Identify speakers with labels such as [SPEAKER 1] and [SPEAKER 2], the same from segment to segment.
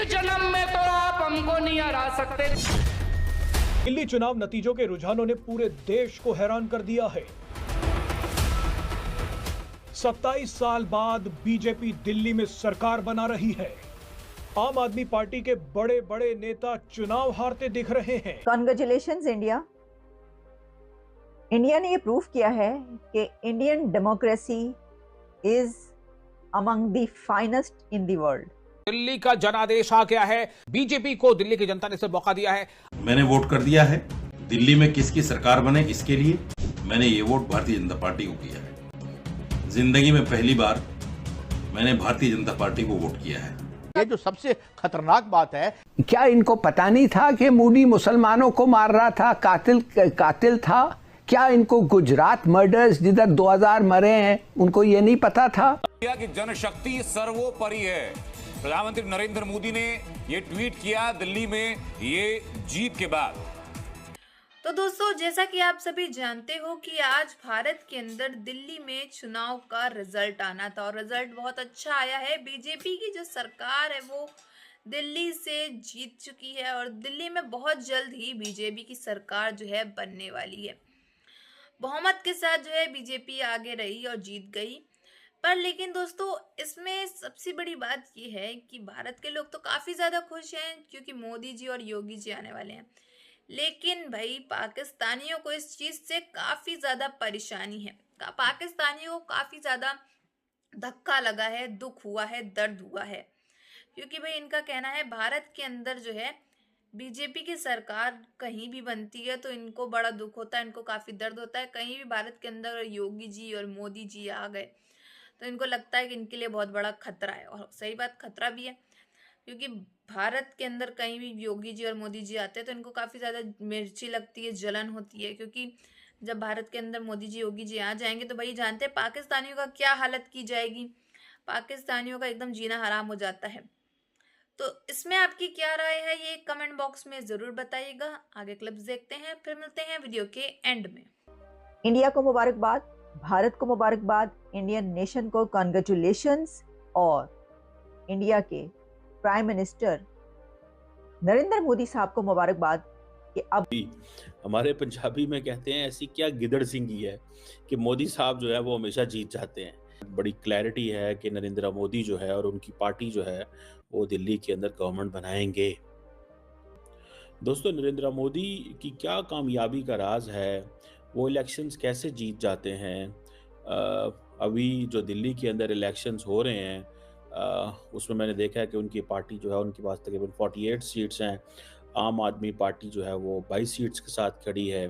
[SPEAKER 1] जन्म में तो आप हमको नहीं हरा सकते।
[SPEAKER 2] दिल्ली चुनाव नतीजों के रुझानों ने पूरे देश को हैरान कर दिया है। 27 साल बाद बीजेपी दिल्ली में सरकार बना रही है। आम आदमी पार्टी के बड़े बड़े नेता चुनाव हारते दिख रहे हैं।
[SPEAKER 3] Congratulations India. इंडिया ने ये प्रूव किया है कि Indian democracy is among the finest in the world.
[SPEAKER 4] Delhi का जनादेश आ गया है। बीजेपी को दिल्ली की जनता ने इसे मौका दिया है।
[SPEAKER 5] मैंने वोट कर दिया है। दिल्ली में किसकी सरकार बने इसके लिए मैंने ये वोट भारतीय जनता पार्टी को किया है। जिंदगी में पहली बार मैंने भारतीय जनता पार्टी को वोट किया है।
[SPEAKER 6] ये जो सबसे खतरनाक बात है,
[SPEAKER 7] क्या इनको पता नहीं था कि मोदी मुसलमानों को मार रहा था, कातिल था? क्या इनको गुजरात मर्डर्स जिधर 2000 मरे हैं उनको ये नहीं पता था?
[SPEAKER 4] कि जनशक्ति सर्वोपरि है। प्रधानमंत्री नरेंद्र मोदी ने ये ट्वीट किया दिल्ली में ये जीत के बाद।
[SPEAKER 8] तो दोस्तों, जैसा कि आप सभी जानते हो कि आज भारत के अंदर दिल्ली में चुनाव का रिजल्ट आना था और रिजल्ट बहुत अच्छा आया है। बीजेपी की जो सरकार है वो दिल्ली से जीत चुकी है और दिल्ली में बहुत जल्द ही बीजेपी की सरकार जो है बनने वाली है। बहुमत के साथ जो है बीजेपी आगे रही और जीत गई। पर लेकिन दोस्तों, इसमें सबसे बड़ी बात ये है कि भारत के लोग तो काफ़ी ज़्यादा खुश हैं क्योंकि मोदी जी और योगी जी आने वाले हैं। लेकिन भाई पाकिस्तानियों को इस चीज़ से काफ़ी ज़्यादा परेशानी है। पाकिस्तानियों को काफ़ी ज़्यादा धक्का लगा है, दुख हुआ है, दर्द हुआ है, क्योंकि भाई इनका कहना है भारत के अंदर जो है बीजेपी की सरकार कहीं भी बनती है तो इनको बड़ा दुख होता है, इनको काफ़ी दर्द होता है। कहीं भी भारत के अंदर योगी जी और मोदी जी आ गए तो इनको लगता है कि इनके लिए बहुत बड़ा खतरा है। और सही बात, खतरा भी है, क्योंकि भारत के अंदर कहीं भी योगी जी और मोदी जी आते हैं तो इनको काफ़ी ज़्यादा मिर्ची लगती है, जलन होती है, क्योंकि जब भारत के अंदर मोदी जी योगी जी आ जाएंगे तो भाई जानते हैं पाकिस्तानियों का क्या हालत की जाएगी। पाकिस्तानियों का एकदम जीना हराम हो जाता है। तो इसमें आपकी क्या राय है ये कमेंट बॉक्स में ज़रूर बताइएगा। आगे क्लिप्स देखते हैं, फिर मिलते हैं वीडियो के एंड में।
[SPEAKER 3] इंडिया को मुबारकबाद, भारत को मुबारकबाद, इंडियन नेशन को कॉन्ग्रेचुलेशंस और इंडिया के प्राइम मिनिस्टर नरेंद्र मोदी साहब को मुबारकबाद कि अब
[SPEAKER 9] हमारे पंजाबी में कहते हैं ऐसी क्या गिदड़ सिंगी है कि मोदी साहब जो है वो हमेशा जीत जाते हैं। बड़ी क्लैरिटी है कि नरेंद्र मोदी जो है और उनकी पार्टी जो है वो दिल्ली के अंदर गवर्नमेंट बनाएंगे। दोस्तों, नरेंद्र मोदी की क्या कामयाबी का राज है, वो इलेक्शंस कैसे जीत जाते हैं? अभी जो दिल्ली के अंदर इलेक्शंस हो रहे हैं उसमें मैंने देखा है कि उनकी पार्टी जो है उनके पास तकरीबन 48 सीट्स हैं। आम आदमी पार्टी जो है वो 22 सीट्स के साथ खड़ी है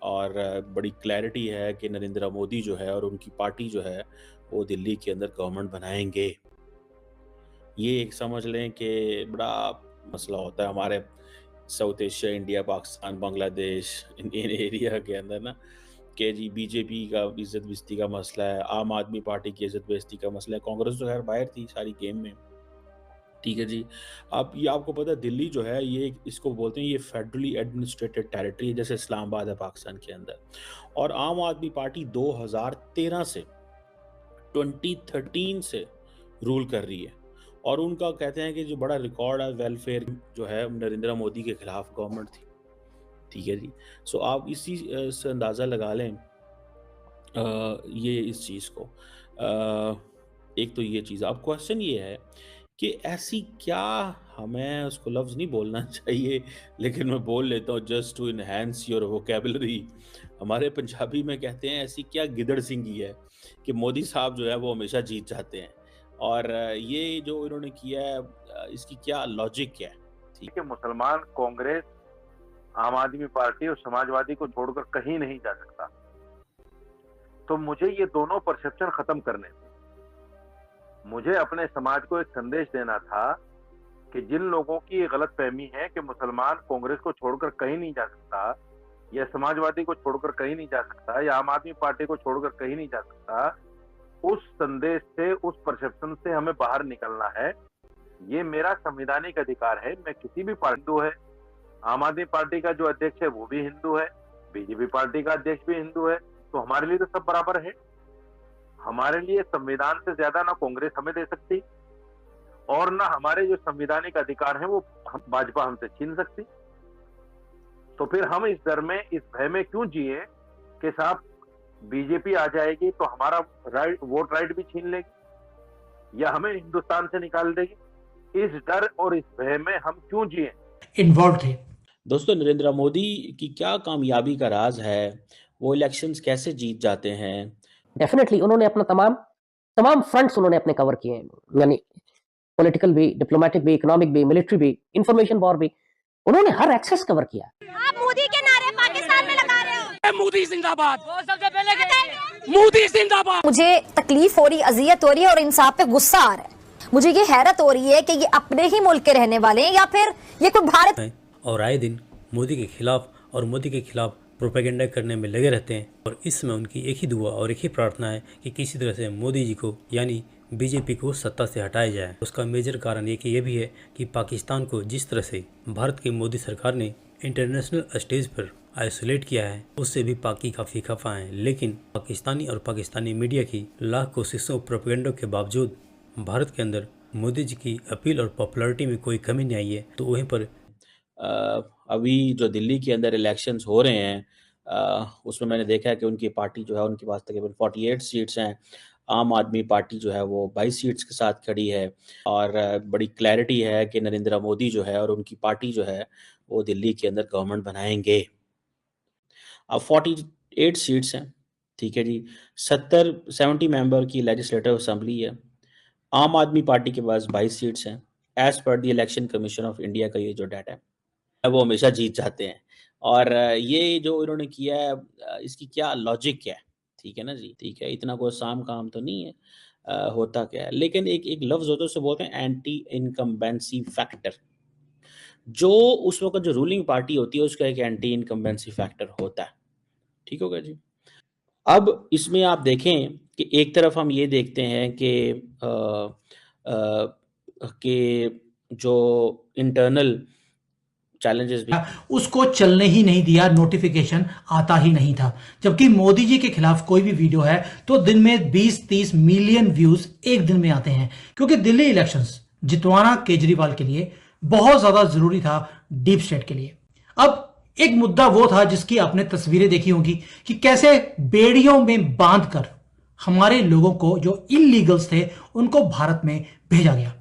[SPEAKER 9] और बड़ी क्लैरिटी है कि नरेंद्र मोदी जो है और उनकी पार्टी जो है वो दिल्ली के अंदर गवर्नमेंट बनाएंगे। ये एक समझ लें कि बड़ा मसला होता है हमारे south Asia, India, Pakistan, Bangladesh, Indian area के अंदर ना, कि जी बीजेपी का इज्जत बेइज्जती का मसला है, आम आदमी पार्टी की इज्जत बेइज्जती का मसला है। कांग्रेस तो खैर बाहर थी सारी गेम में, ठीक है जी। अब ये आपको पता है दिल्ली जो है ये इसको बोलते हैं ये फेडरली एडमिनिस्ट्रेटेड टेरिटरी है, जैसे इस्लामाबाद है पाकिस्तान के अंदर। और आम आदमी पार्टी 2013 से 2013 से रूल कर रही है और उनका कहते हैं कि जो बड़ा रिकॉर्ड है वेलफेयर जो है नरेंद्र मोदी के खिलाफ गवर्नमेंट थी, ठीक है जी। सो आप इसी से अंदाज़ा लगा लें ये इस चीज़ को। एक तो ये चीज़, अब क्वेश्चन ये है कि ऐसी क्या, हमें उसको लफ्ज़ नहीं बोलना चाहिए लेकिन मैं बोल लेता हूँ just to enhance your vocabulary. हमारे पंजाबी में कहते हैं ऐसी क्या गिदड़ सिंगी है कि मोदी साहब जो है वो हमेशा जीत जाते हैं। और ये जो इन्होंने किया है इसकी क्या लॉजिक क्या है?
[SPEAKER 10] ठीक है, मुसलमान कांग्रेस, आम आदमी पार्टी और समाजवादी को छोड़कर कहीं नहीं जा सकता। तो मुझे ये दोनों परसेप्शन खत्म करने थे। मुझे अपने समाज को एक संदेश देना था कि जिन लोगों की ये गलत फहमी है कि मुसलमान कांग्रेस को छोड़कर कहीं नहीं जा सकता या समाजवादी को छोड़कर कहीं नहीं जा सकता या आम आदमी पार्टी को छोड़कर कहीं नहीं जा सकता, उस संदेश से, उस परसेप्शन से हमें बाहर निकलना है। ये मेरा संवैधानिक अधिकार है। मैं किसी भी पार्टी हिंदू है, आम आदमी पार्टी का जो अध्यक्ष है वो भी हिंदू है, बीजेपी पार्टी का अध्यक्ष भी हिंदू है, तो हमारे लिए तो सब बराबर है। हमारे लिए संविधान से ज्यादा ना कांग्रेस हमें दे सकती और ना हमारे जो संवैधानिक अधिकार हैं वो भाजपा हमसे छीन सकती। तो फिर हम इस डर में, इस भय में क्यों जिए कि साहब बीजेपी आ जाएगी तो हमारा वोट राइट भी छीन लेगी या हमें हिंदुस्तान से निकाल देगी। इस डर और इस भय में हम क्यों जिए
[SPEAKER 11] इन्वॉल्व थे।
[SPEAKER 9] दोस्तों, नरेंद्र मोदी की क्या कामयाबी का राज है, वो इलेक्शंस कैसे जीत जाते हैं?
[SPEAKER 12] डेफिनेटली उन्होंने अपना तमाम फ्रंट्स उन्होंने अपने कवर किए हैं, यानी पॉलिटिकल भी, डिप्लोमेटिक भी, इकोनॉमिक भी, मिलिट्री भी, इंफॉर्मेशन वॉर भी, उन्होंने हर एक्सेस कवर किया।
[SPEAKER 13] आप मोदी के नारे पाकिस्तान में लगा रहे हो।
[SPEAKER 1] मोदी जिंदाबाद, सबसे पहले मोदी जिंदाबाद।
[SPEAKER 13] मुझे तकलीफ हो रही, अजियत हो रही है और इंसान पे गुस्सा आ रहा है। मुझे ये हैरत हो रही है कि ये अपने ही मुल्क के रहने वाले हैं या फिर ये कोई भारत।
[SPEAKER 14] और आए दिन मोदी के खिलाफ और मोदी के खिलाफ प्रोपेगेंडा करने में लगे रहते हैं। और इस समय उनकी एक ही दुआ और एक ही प्रार्थना है कि किसी तरह से मोदी जी को यानी बीजेपी को सत्ता से हटाया जाए। उसका मेजर कारण ये भी है कि पाकिस्तान को जिस तरह से भारत की मोदी सरकार ने इंटरनेशनल स्टेज पर आइसोलेट किया है, उससे भी पाकि काफ़ी खफा हैं। लेकिन पाकिस्तानी और पाकिस्तानी मीडिया की लाख कोशिशों प्रोपेगेंडा के बावजूद भारत के अंदर मोदी जी की अपील और पॉपुलैरिटी में कोई कमी नहीं आई है। तो वहीं पर अभी जो दिल्ली के अंदर इलेक्शंस हो रहे हैं उसमें मैंने देखा है कि उनकी पार्टी जो है, उनके पास तकरीबन 48 सीट्स हैं। आम आदमी पार्टी जो है वो 22 सीट्स के साथ खड़ी है और बड़ी क्लैरिटी है कि नरेंद्र मोदी जो है और उनकी पार्टी जो है वो दिल्ली के अंदर गवर्नमेंट बनाएंगे। अब 48 सीट्स हैं, ठीक है जी। 70 मेंबर की लेजिस्लेटिव असेंबली है। आम आदमी पार्टी के पास 22 सीट्स हैं। As per the election commission of India का ये जो डाटा है वो हमेशा जीत जाते हैं। और ये जो इन्होंने किया है, इसकी क्या लॉजिक है, ठीक है ना जी, ठीक है, इतना कोई आसान काम तो नहीं है। होता क्या है, लेकिन एक लफ्ज होता है, उसे बोलते हैं एंटी इनकम्बेंसी फैक्टर। जो उस वक्त जो रूलिंग पार्टी होती है उसका एक एंटी इनकम्बेंसी फैक्टर होता है, ठीक होगा जी। अब इसमें आप देखें कि एक तरफ हम ये देखते हैं कि जो इंटरनल चैलेंजेस भी,
[SPEAKER 11] उसको चलने ही नहीं दिया, नोटिफिकेशन आता ही नहीं था। जबकि मोदी जी के खिलाफ कोई भी वीडियो है तो दिन में 20-30 मिलियन व्यूज एक दिन में आते हैं, क्योंकि दिल्ली इलेक्शंस जितवाना केजरीवाल के लिए बहुत ज्यादा जरूरी था, डीप स्टेट के लिए। अब एक मुद्दा वो था जिसकी आपने तस्वीरें देखी होंगी कि कैसे बेड़ियों में बांधकर हमारे लोगों को जो इलीगल्स थे उनको भारत में भेजा गया।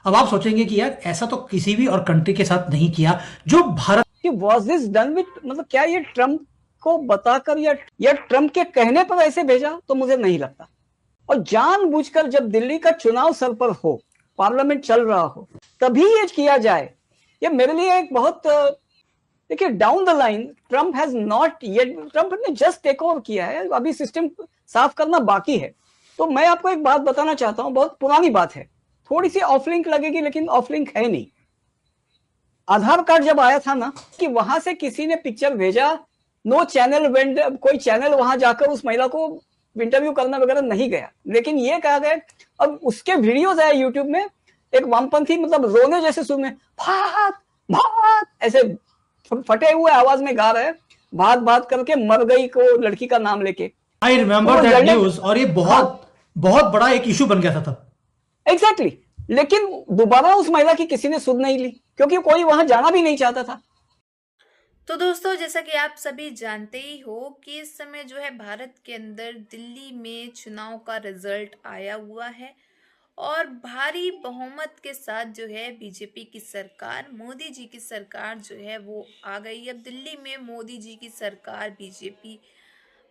[SPEAKER 11] अब आप सोचेंगे कि यार ऐसा तो किसी भी और कंट्री के साथ नहीं किया जो Bharat.
[SPEAKER 15] Was this done with, मतलब क्या ये ट्रंप को बताकर या ट्रंप के कहने पर ऐसे भेजा, तो मुझे नहीं लगता। और जानबूझकर जब दिल्ली का चुनाव सर पर हो, पार्लियामेंट चल रहा हो, तभी ये किया जाए, ये मेरे लिए एक बहुत, देखिए down the line Trump has not yet, Trump ने जस्ट टेक ओवर किया है, अभी सिस्टम साफ करना बाकी है। तो मैं आपको एक बात बताना चाहता हूं, बहुत पुरानी बात है, थोड़ी सी ऑफलिंक लगेगी लेकिन ऑफलिंक है नहीं। आधार कार्ड जब आया था ना, कि वहां से किसी ने पिक्चर भेजा, नो चैनल वेंड, कोई चैनल वहां जाकर उस महिला को इंटरव्यू करना वगैरह नहीं गया, लेकिन ये कहा गया, अब उसके वीडियोज आए यूट्यूब में, एक वामपंथी मतलब रोने जैसे सुर में भात भात ऐसे फटे हुए आवाज में गा रहे, भात भात करके मर गई को लड़की का नाम लेके।
[SPEAKER 11] आई रिमेंबर दैट न्यूज, और ये बहुत बड़ा एक इशू बन गया था तब।
[SPEAKER 15] एग्जैक्टली, लेकिन दोबारा उस महिला की किसी ने सुध नहीं ली, क्योंकि कोई वहां जाना भी नहीं चाहता था।
[SPEAKER 8] तो दोस्तों, जैसा कि आप सभी जानते ही हो कि इस समय जो है भारत के अंदर दिल्ली में चुनाव का रिजल्ट आया हुआ है और भारी बहुमत के साथ जो है बीजेपी की सरकार, मोदी जी की सरकार जो है वो आ गई। अब दिल्ली में मोदी जी की सरकार, बीजेपी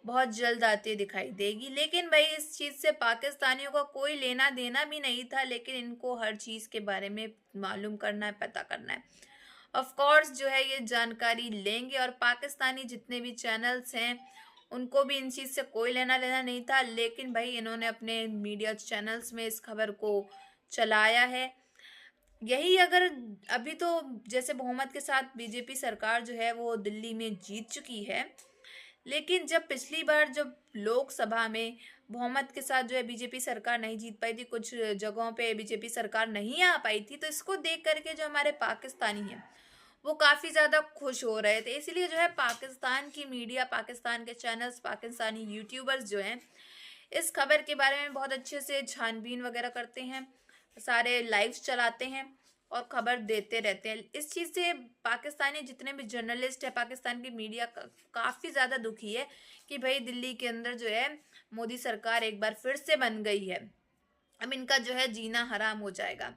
[SPEAKER 8] बहुत जल्द आते दिखाई देगी। लेकिन भाई इस चीज़ से पाकिस्तानियों का कोई लेना देना भी नहीं था, लेकिन इनको हर चीज़ के बारे में मालूम करना है, पता करना है। ऑफ कोर्स जो है ये जानकारी लेंगे और पाकिस्तानी जितने भी चैनल्स हैं उनको भी इन चीज़ से कोई लेना देना नहीं था, लेकिन भाई इन्होंने अपने मीडिया चैनल्स में इस खबर को चलाया है। यही अगर अभी तो जैसे बहुमत के साथ बीजेपी सरकार जो है वो दिल्ली में जीत चुकी है, लेकिन जब पिछली बार जब लोकसभा में बहुमत के साथ जो है बीजेपी सरकार नहीं जीत पाई थी, कुछ जगहों पे बीजेपी सरकार नहीं आ पाई थी, तो इसको देख करके जो हमारे पाकिस्तानी हैं वो काफ़ी ज़्यादा खुश हो रहे थे। इसलिए जो है पाकिस्तान की मीडिया, पाकिस्तान के चैनल्स, पाकिस्तानी यूट्यूबर्स जो हैं इस खबर के बारे में बहुत अच्छे से छानबीन वगैरह करते हैं, सारे लाइव्स चलाते हैं और खबर देते रहते हैं। इस चीज़ से पाकिस्तानी जितने भी जर्नलिस्ट है, पाकिस्तान की मीडिया काफ़ी ज़्यादा दुखी है कि भाई दिल्ली के अंदर जो है मोदी सरकार एक बार फिर से बन गई है, अब इनका जो है जीना हराम हो जाएगा।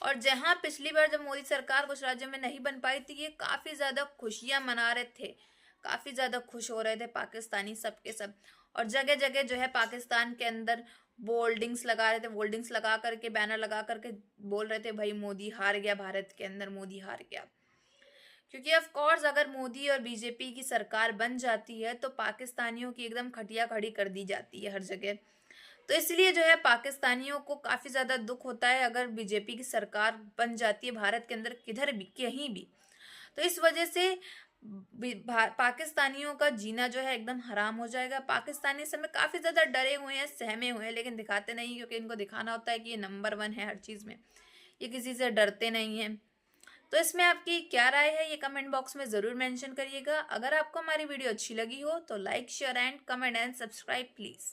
[SPEAKER 8] और जहां पिछली बार जब मोदी सरकार कुछ राज्यों में नहीं बन पाई थी, ये काफ़ी ज़्यादा खुशियां मना रहे थे, काफ़ी ज़्यादा खुश हो रहे थे पाकिस्तानी सब के सब। और जगह जगह जो है पाकिस्तान के अंदर बोल्डिंग्स लगा रहे थे, बोल्डिंग्स लगा करके, बैनर लगा करके बोल रहे थे भाई मोदी हार गया, भारत के अंदर मोदी हार गया। क्योंकि ऑफ कोर्स अगर मोदी और बीजेपी की सरकार बन जाती है तो पाकिस्तानियों की एकदम खटिया खड़ी कर दी जाती है हर जगह। तो इसलिए जो है पाकिस्तानियों को काफ़ी ज़्यादा दुख होता है अगर बीजेपी की सरकार बन जाती है भारत के अंदर किधर भी, कहीं भी। तो इस वजह से पाकिस्तानियों का जीना जो है एकदम हराम हो जाएगा। पाकिस्तानी इस समय काफ़ी ज़्यादा डरे हुए हैं, सहमे हुए हैं, लेकिन दिखाते नहीं, क्योंकि इनको दिखाना होता है कि ये नंबर 1 है हर चीज़ में, ये किसी से डरते नहीं हैं। तो इसमें आपकी क्या राय है ये कमेंट बॉक्स में ज़रूर मेंशन करिएगा। अगर आपको हमारी वीडियो अच्छी लगी हो तो like, share and comment and subscribe please.